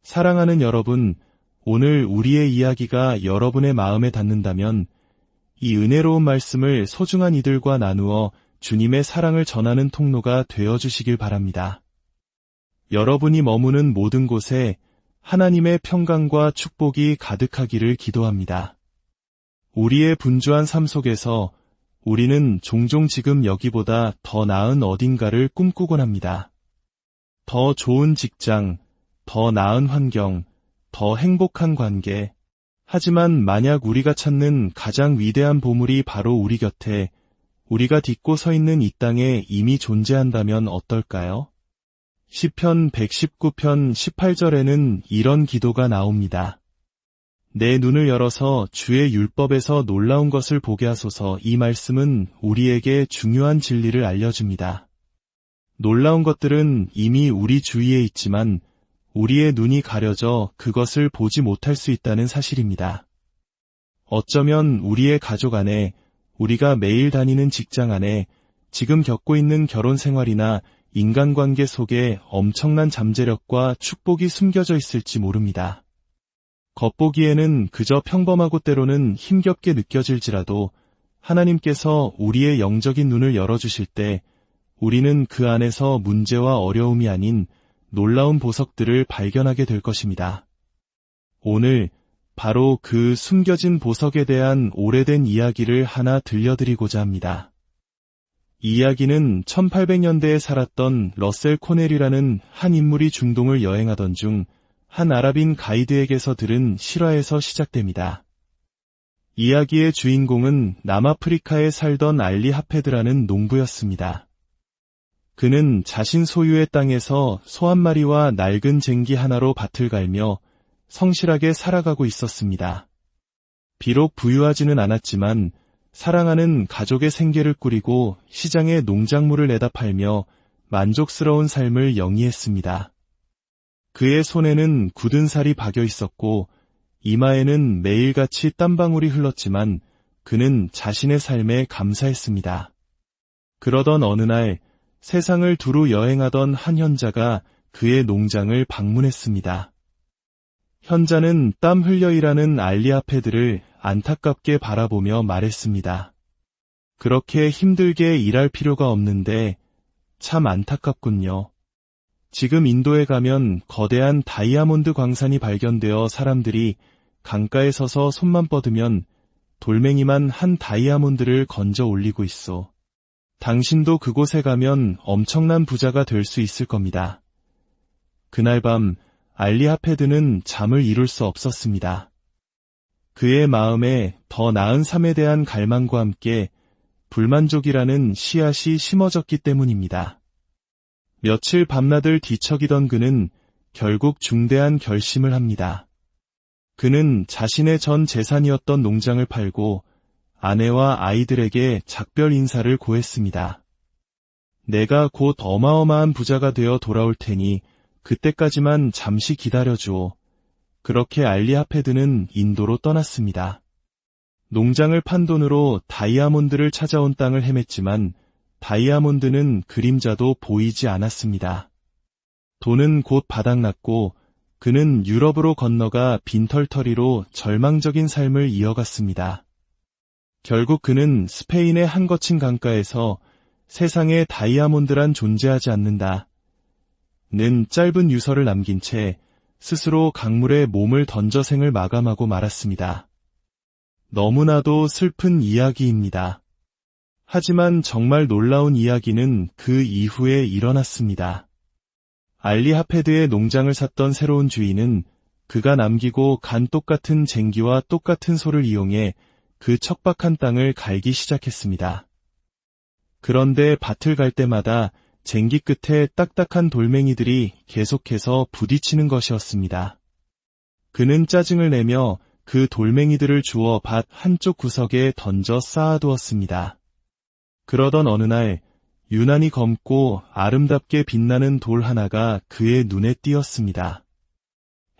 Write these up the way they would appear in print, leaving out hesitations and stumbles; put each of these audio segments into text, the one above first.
사랑하는 여러분, 오늘 우리의 이야기가 여러분의 마음에 닿는다면 이 은혜로운 말씀을 소중한 이들과 나누어 주님의 사랑을 전하는 통로가 되어주시길 바랍니다. 여러분이 머무는 모든 곳에 하나님의 평강과 축복이 가득하기를 기도합니다. 우리의 분주한 삶 속에서 우리는 종종 지금 여기보다 더 나은 어딘가를 꿈꾸곤 합니다. 더 좋은 직장, 더 나은 환경, 더 행복한 관계. 하지만 만약 우리가 찾는 가장 위대한 보물이 바로 우리 곁에, 우리가 딛고 서 있는 이 땅에 이미 존재한다면 어떨까요? 시편 119편 18절에는 이런 기도가 나옵니다. 내 눈을 열어서 주의 율법에서 놀라운 것을 보게 하소서. 이 말씀은 우리에게 중요한 진리를 알려줍니다. 놀라운 것들은 이미 우리 주위에 있지만 우리의 눈이 가려져 그것을 보지 못할 수 있다는 사실입니다. 어쩌면 우리의 가족 안에, 우리가 매일 다니는 직장 안에, 지금 겪고 있는 결혼 생활이나 인간관계 속에 엄청난 잠재력과 축복이 숨겨져 있을지 모릅니다. 겉보기에는 그저 평범하고 때로는 힘겹게 느껴질지라도 하나님께서 우리의 영적인 눈을 열어주실 때 우리는 그 안에서 문제와 어려움이 아닌 놀라운 보석들을 발견하게 될 것입니다. 오늘 바로 그 숨겨진 보석에 대한 오래된 이야기를 하나 들려드리고자 합니다. 이 이야기는 1800년대에 살았던 러셀 코넬이라는 한 인물이 중동을 여행하던 중 한 아랍인 가이드에게서 들은 실화에서 시작됩니다. 이야기의 주인공은 남아프리카에 살던 알리 하페드라는 농부였습니다. 그는 자신 소유의 땅에서 소 한 마리와 낡은 쟁기 하나로 밭을 갈며 성실하게 살아가고 있었습니다. 비록 부유하지는 않았지만 사랑하는 가족의 생계를 꾸리고 시장에 농작물을 내다 팔며 만족스러운 삶을 영위했습니다. 그의 손에는 굳은 살이 박여 있었고 이마에는 매일같이 땀방울이 흘렀지만 그는 자신의 삶에 감사했습니다. 그러던 어느 날 세상을 두루 여행하던 한 현자가 그의 농장을 방문했습니다. 현자는 땀 흘려 일하는 알리 하페드를 안타깝게 바라보며 말했습니다. 그렇게 힘들게 일할 필요가 없는데 참 안타깝군요. 지금 인도에 가면 거대한 다이아몬드 광산이 발견되어 사람들이 강가에 서서 손만 뻗으면 돌멩이만 한 다이아몬드를 건져 올리고 있어. 당신도 그곳에 가면 엄청난 부자가 될 수 있을 겁니다. 그날 밤 알리 하페드는 잠을 이룰 수 없었습니다. 그의 마음에 더 나은 삶에 대한 갈망과 함께 불만족이라는 씨앗이 심어졌기 때문입니다. 며칠 밤낮을 뒤척이던 그는 결국 중대한 결심을 합니다. 그는 자신의 전 재산이었던 농장을 팔고 아내와 아이들에게 작별 인사를 고했습니다. 내가 곧 어마어마한 부자가 되어 돌아올 테니 그때까지만 잠시 기다려주오. 그렇게 알리 하페드는 인도로 떠났습니다. 농장을 판 돈으로 다이아몬드를 찾아온 땅을 헤맸지만 다이아몬드는 그림자도 보이지 않았습니다. 돈은 곧 바닥났고 그는 유럽으로 건너가 빈털터리로 절망적인 삶을 이어갔습니다. 결국 그는 스페인의 한 거친 강가에서 세상에 다이아몬드란 존재하지 않는다 는 짧은 유서를 남긴 채 스스로 강물에 몸을 던져 생을 마감하고 말았습니다. 너무나도 슬픈 이야기입니다. 하지만 정말 놀라운 이야기는 그 이후에 일어났습니다. 알리 하페드의 농장을 샀던 새로운 주인은 그가 남기고 간 똑같은 쟁기와 똑같은 소를 이용해 그 척박한 땅을 갈기 시작했습니다. 그런데 밭을 갈 때마다 쟁기 끝에 딱딱한 돌멩이들이 계속해서 부딪히는 것이었습니다. 그는 짜증을 내며 그 돌멩이들을 주워 밭 한쪽 구석에 던져 쌓아두었습니다. 그러던 어느 날 유난히 검고 아름답게 빛나는 돌 하나가 그의 눈에 띄었습니다.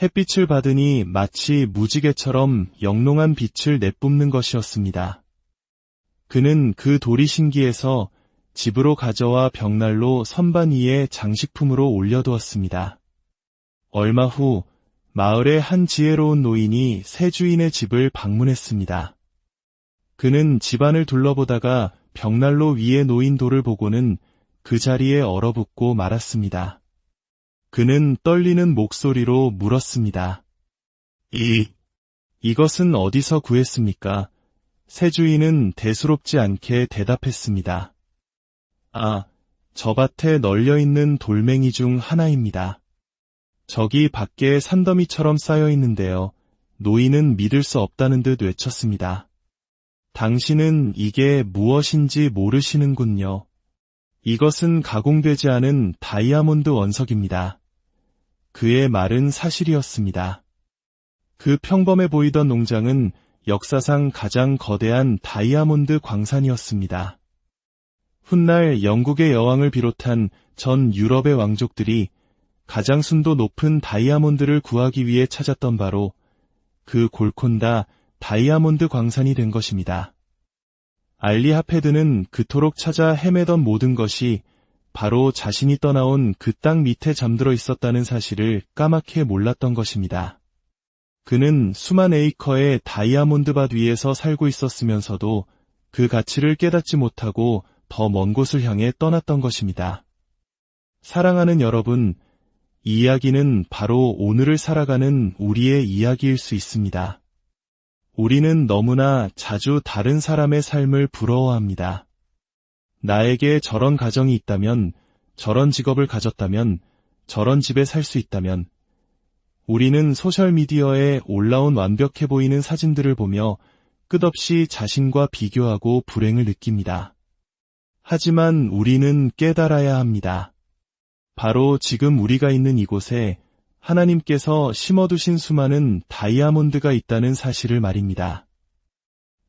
햇빛을 받으니 마치 무지개처럼 영롱한 빛을 내뿜는 것이었습니다. 그는 그 돌이 신기해서 집으로 가져와 벽난로 선반 위에 장식품으로 올려두었습니다. 얼마 후 마을의 한 지혜로운 노인이 새 주인의 집을 방문했습니다. 그는 집안을 둘러보다가 벽난로 위에 놓인 돌을 보고는 그 자리에 얼어붙고 말았습니다. 그는 떨리는 목소리로 물었습니다. 이것은 어디서 구했습니까? 새 주인은 대수롭지 않게 대답했습니다. 저 밭에 널려있는 돌멩이 중 하나입니다. 저기 밖에 산더미처럼 쌓여 있는데요. 노인은 믿을 수 없다는 듯 외쳤습니다. 당신은 이게 무엇인지 모르시는군요. 이것은 가공되지 않은 다이아몬드 원석입니다. 그의 말은 사실이었습니다. 그 평범해 보이던 농장은 역사상 가장 거대한 다이아몬드 광산이었습니다. 훗날 영국의 여왕을 비롯한 전 유럽의 왕족들이 가장 순도 높은 다이아몬드를 구하기 위해 찾았던 바로 그 골콘다 다이아몬드 광산이 된 것입니다. 알리 하페드는 그토록 찾아 헤매던 모든 것이 바로 자신이 떠나온 그 땅 밑에 잠들어 있었다는 사실을 까맣게 몰랐던 것입니다. 그는 수만 에이커의 다이아몬드 밭 위에서 살고 있었으면서도 그 가치를 깨닫지 못하고 더 먼 곳을 향해 떠났던 것입니다. 사랑하는 여러분, 이 이야기는 바로 오늘을 살아가는 우리의 이야기일 수 있습니다. 우리는 너무나 자주 다른 사람의 삶을 부러워합니다. 나에게 저런 가정이 있다면, 저런 직업을 가졌다면, 저런 집에 살 수 있다면, 우리는 소셜미디어에 올라온 완벽해 보이는 사진들을 보며 끝없이 자신과 비교하고 불행을 느낍니다. 하지만 우리는 깨달아야 합니다. 바로 지금 우리가 있는 이곳에 하나님께서 심어두신 수많은 다이아몬드가 있다는 사실을 말입니다.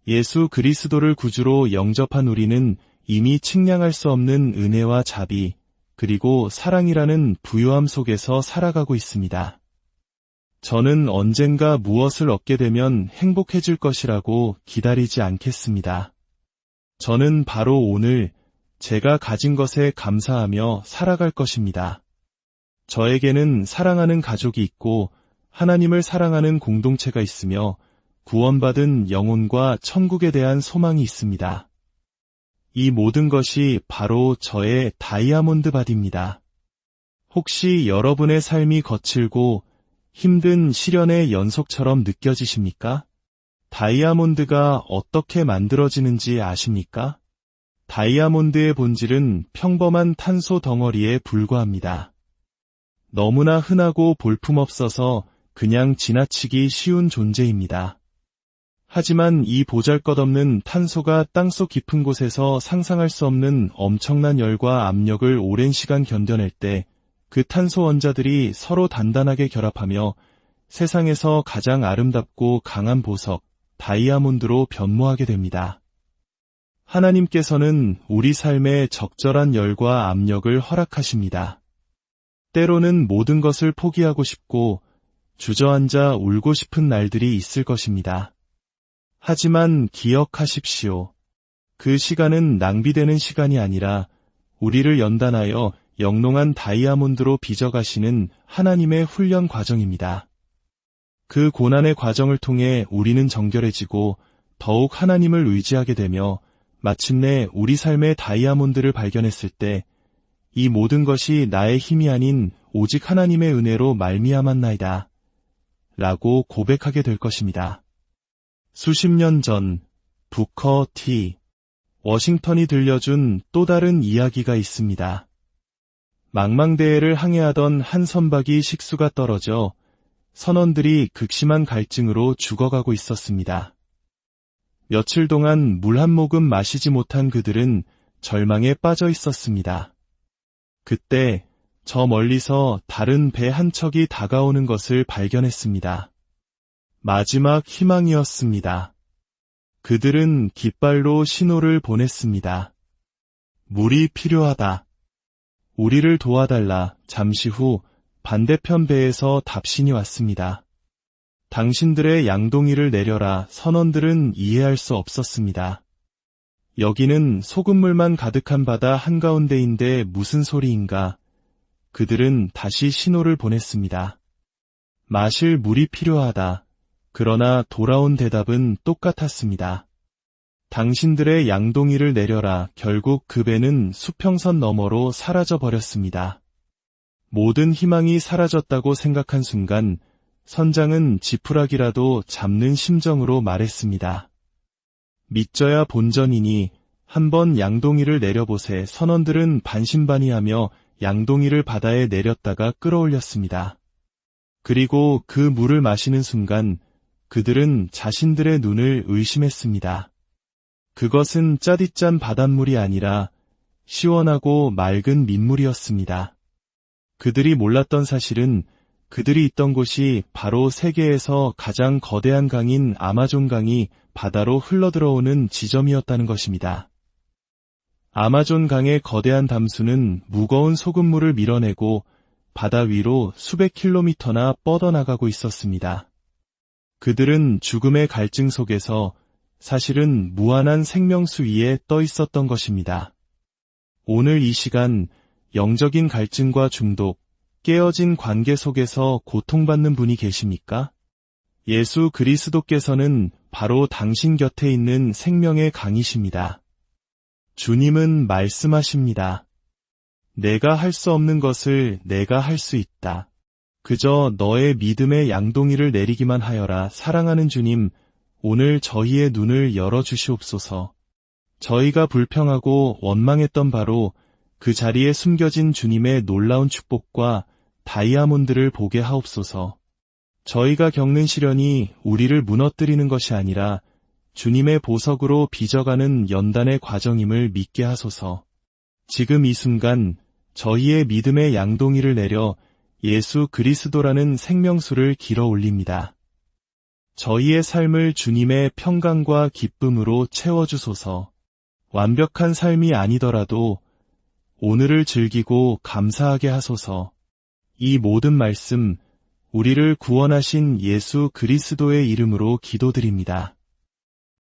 예수 그리스도를 구주로 영접한 우리는 이미 측량할 수 없는 은혜와 자비, 그리고 사랑이라는 부요함 속에서 살아가고 있습니다. 저는 언젠가 무엇을 얻게 되면 행복해질 것이라고 기다리지 않겠습니다. 저는 바로 오늘 제가 가진 것에 감사하며 살아갈 것입니다. 저에게는 사랑하는 가족이 있고 하나님을 사랑하는 공동체가 있으며 구원받은 영혼과 천국에 대한 소망이 있습니다. 이 모든 것이 바로 저의 다이아몬드 밭입니다. 혹시 여러분의 삶이 거칠고 힘든 시련의 연속처럼 느껴지십니까? 다이아몬드가 어떻게 만들어지는지 아십니까? 다이아몬드의 본질은 평범한 탄소 덩어리에 불과합니다. 너무나 흔하고 볼품없어서 그냥 지나치기 쉬운 존재입니다. 하지만 이 보잘것없는 탄소가 땅속 깊은 곳에서 상상할 수 없는 엄청난 열과 압력을 오랜 시간 견뎌낼 때 그 탄소 원자들이 서로 단단하게 결합하며 세상에서 가장 아름답고 강한 보석, 다이아몬드로 변모하게 됩니다. 하나님께서는 우리 삶에 적절한 열과 압력을 허락하십니다. 때로는 모든 것을 포기하고 싶고 주저앉아 울고 싶은 날들이 있을 것입니다. 하지만 기억하십시오. 그 시간은 낭비되는 시간이 아니라 우리를 연단하여 영롱한 다이아몬드로 빚어가시는 하나님의 훈련 과정입니다. 그 고난의 과정을 통해 우리는 정결해지고 더욱 하나님을 의지하게 되며 마침내 우리 삶의 다이아몬드를 발견했을 때 이 모든 것이 나의 힘이 아닌 오직 하나님의 은혜로 말미암았나이다 라고 고백하게 될 것입니다. 수십 년 전 부커 T. 워싱턴이 들려준 또 다른 이야기가 있습니다. 망망대해를 항해하던 한 선박이 식수가 떨어져 선원들이 극심한 갈증으로 죽어가고 있었습니다. 며칠 동안 물 한 모금 마시지 못한 그들은 절망에 빠져 있었습니다. 그때 저 멀리서 다른 배 한 척이 다가오는 것을 발견했습니다. 마지막 희망이었습니다. 그들은 깃발로 신호를 보냈습니다. 물이 필요하다. 우리를 도와달라. 잠시 후 반대편 배에서 답신이 왔습니다. 당신들의 양동이를 내려라. 선원들은 이해할 수 없었습니다. 여기는 소금물만 가득한 바다 한가운데인데 무슨 소리인가. 그들은 다시 신호를 보냈습니다. 마실 물이 필요하다. 그러나 돌아온 대답은 똑같았습니다. 당신들의 양동이를 내려라. 결국 그 배는 수평선 너머로 사라져 버렸습니다. 모든 희망이 사라졌다고 생각한 순간 선장은 지푸라기라도 잡는 심정으로 말했습니다. 믿져야 본전이니 한번 양동이를 내려보세. 선원들은 반신반의하며 양동이를 바다에 내렸다가 끌어올렸습니다. 그리고 그 물을 마시는 순간 그들은 자신들의 눈을 의심했습니다. 그것은 짜디짠 바닷물이 아니라 시원하고 맑은 민물이었습니다. 그들이 몰랐던 사실은 그들이 있던 곳이 바로 세계에서 가장 거대한 강인 아마존 강이 바다로 흘러들어오는 지점이었다는 것입니다. 아마존 강의 거대한 담수는 무거운 소금물을 밀어내고 바다 위로 수백 킬로미터나 뻗어나가고 있었습니다. 그들은 죽음의 갈증 속에서 사실은 무한한 생명수 위에 떠 있었던 것입니다. 오늘 이 시간 영적인 갈증과 중독, 깨어진 관계 속에서 고통받는 분이 계십니까? 예수 그리스도께서는 바로 당신 곁에 있는 생명의 강이십니다. 주님은 말씀하십니다. 내가 할 수 없는 것을 내가 할 수 있다. 그저 너의 믿음의 양동이를 내리기만 하여라. 사랑하는 주님, 오늘 저희의 눈을 열어주시옵소서. 저희가 불평하고 원망했던 바로 그 자리에 숨겨진 주님의 놀라운 축복과 다이아몬드를 보게 하옵소서. 저희가 겪는 시련이 우리를 무너뜨리는 것이 아니라 주님의 보석으로 빚어가는 연단의 과정임을 믿게 하소서. 지금 이 순간 저희의 믿음의 양동이를 내려 예수 그리스도라는 생명수를 길어 올립니다. 저희의 삶을 주님의 평강과 기쁨으로 채워주소서. 완벽한 삶이 아니더라도 오늘을 즐기고 감사하게 하소서. 이 모든 말씀, 우리를 구원하신 예수 그리스도의 이름으로 기도드립니다.